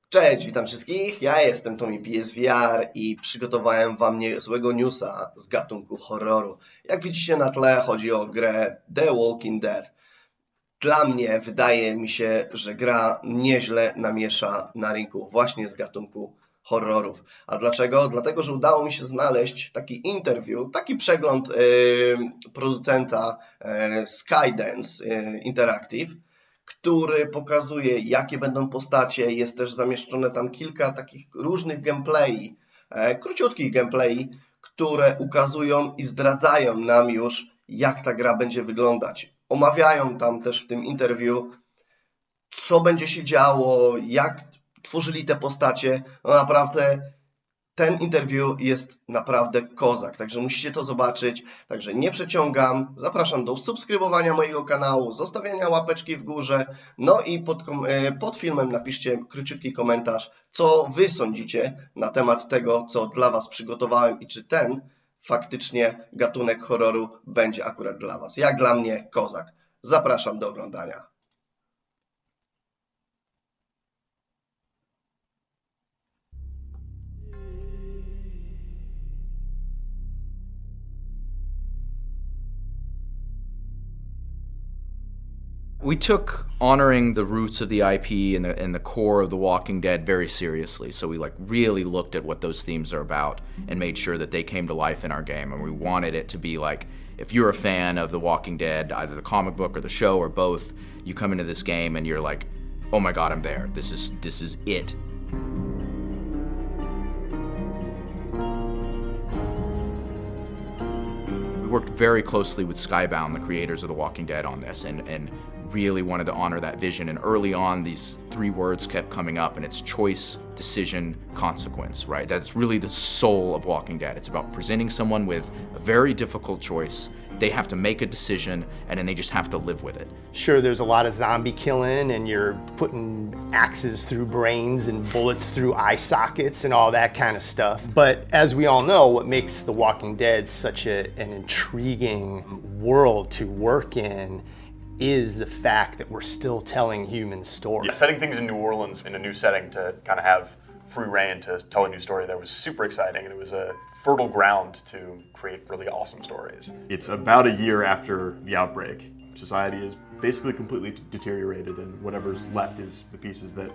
Cześć, witam wszystkich, ja jestem Tomi PSVR i przygotowałem wam niezłego newsa z gatunku horroru. Jak widzicie na tle, chodzi o grę The Walking Dead. Dla mnie wydaje mi się, że gra nieźle namiesza na rynku właśnie z gatunku horrorów. A dlaczego? Dlatego, że udało mi się znaleźć taki interview, taki przegląd producenta Skydance Interactive, który pokazuje, jakie będą postacie. Jest też zamieszczone tam kilka takich różnych gameplay, króciutkich gameplay, które ukazują i zdradzają nam już, jak ta gra będzie wyglądać. Omawiają tam też w tym interview, co będzie się działo, jak tworzyli te postacie. No naprawdę ten interview jest naprawdę kozak, także musicie to zobaczyć. Także nie przeciągam, zapraszam do subskrybowania mojego kanału, zostawiania łapeczki w górze, no i pod filmem napiszcie króciutki komentarz, co wy sądzicie na temat tego, co dla was przygotowałem i czy ten faktycznie gatunek horroru będzie akurat dla was. Jak dla mnie kozak. Zapraszam do oglądania. We took honoring the roots of the IP and the core of The Walking Dead very seriously. So we really looked at what those themes are about and made sure that they came to life in our game. And we wanted it to be like, if you're a fan of The Walking Dead, either the comic book or the show or both, you come into this game and you're like, oh my God, I'm there. This is it. We worked very closely with Skybound, the creators of The Walking Dead, on this, and really wanted to honor that vision. And early on, these three words kept coming up, and it's choice, decision, consequence, right? That's really the soul of Walking Dead. It's about presenting someone with a very difficult choice. They have to make a decision, and then they just have to live with it. Sure, there's a lot of zombie killing, and you're putting axes through brains and bullets through eye sockets and all that kind of stuff. But as we all know, what makes The Walking Dead such an intriguing world to work in is the fact that we're still telling human stories. Yeah, setting things in New Orleans in a new setting to kind of have free reign to tell a new story there was super exciting, and it was a fertile ground to create really awesome stories. It's about a year after the outbreak. Society is basically completely deteriorated, and whatever's left is the pieces that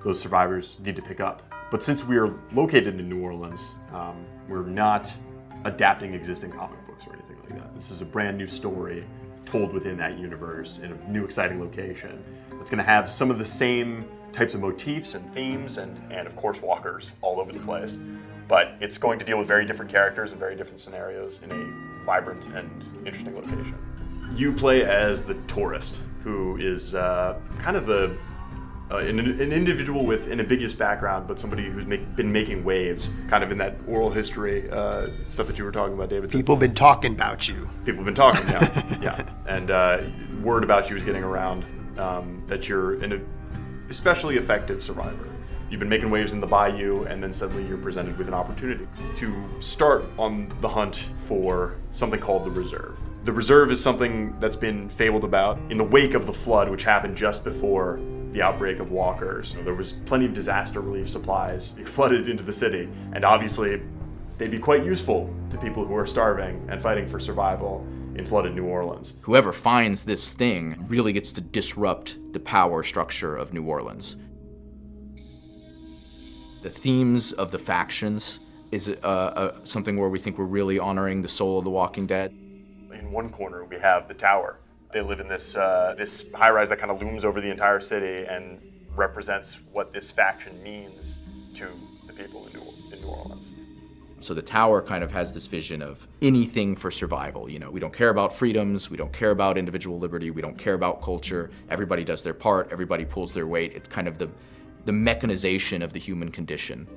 those survivors need to pick up. But since we are located in New Orleans, we're not adapting existing comic books or anything like that. This is a brand new story told within that universe in a new exciting location. It's going to have some of the same types of motifs and themes and of course walkers all over the place. But it's going to deal with very different characters and very different scenarios in a vibrant and interesting location. You play as the tourist, who is kind of an individual with an ambiguous background, but somebody who's been making waves, kind of in that oral history stuff that you were talking about, David. People have been talking about you. People have been talking, yeah. Yeah. And word about you is getting around that you're an especially effective survivor. You've been making waves in the bayou, and then suddenly you're presented with an opportunity to start on the hunt for something called the Reserve. The Reserve is something that's been fabled about in the wake of the flood, which happened just before the outbreak of walkers. There was plenty of disaster relief supplies flooded into the city, and obviously they'd be quite useful to people who are starving and fighting for survival in flooded New Orleans. Whoever finds this thing really gets to disrupt the power structure of New Orleans. The themes of the factions is something where we think we're really honoring the soul of The Walking Dead. In one corner we have the tower. They live in this high-rise that kind of looms over the entire city and represents what this faction means to the people in New Orleans. So the tower kind of has this vision of anything for survival. You know, we don't care about freedoms, we don't care about individual liberty, we don't care about culture. Everybody does their part, everybody pulls their weight. It's kind of the mechanization of the human condition.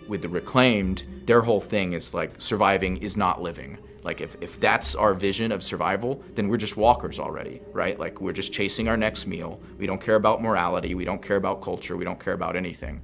With the Reclaimed, their whole thing is like surviving is not living. Like if that's our vision of survival, then we're just walkers already, right? Like we're just chasing our next meal. We don't care about morality, we don't care about culture, we don't care about anything.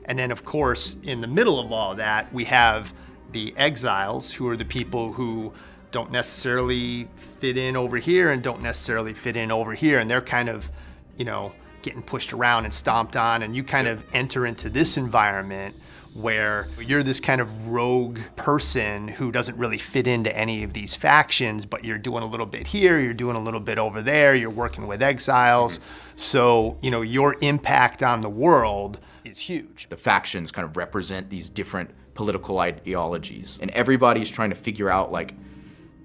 And then of course, in the middle of all that, we have the exiles, who are the people who don't necessarily fit in over here and don't necessarily fit in over here, and they're kind of, you know, getting pushed around and stomped on, and you kind of enter into this environment where you're this kind of rogue person who doesn't really fit into any of these factions, but you're doing a little bit here, you're doing a little bit over there, you're working with exiles. So, you know, your impact on the world is huge. The factions kind of represent these different political ideologies, and everybody's trying to figure out like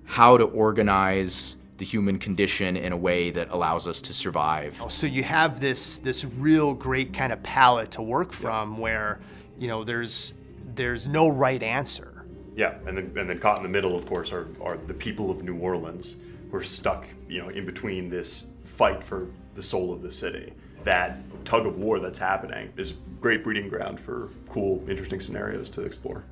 how to organize the human condition in a way that allows us to survive. So you have this real great kind of palette to work from where, you know, there's no right answer. Yeah, and then caught in the middle, of course, are the people of New Orleans who are stuck, you know, in between this fight for the soul of the city. That tug of war that's happening is great breeding ground for cool, interesting scenarios to explore.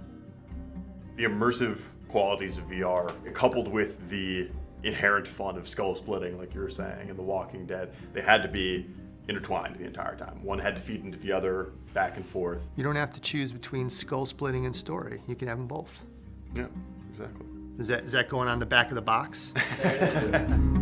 The immersive qualities of VR, coupled with the inherent fun of skull splitting, like you were saying, and The Walking Dead, they had to be intertwined the entire time. One had to feed into the other, back and forth. You don't have to choose between skull splitting and story. You can have them both. Yeah, exactly. Is that going on the back of the box? There it is.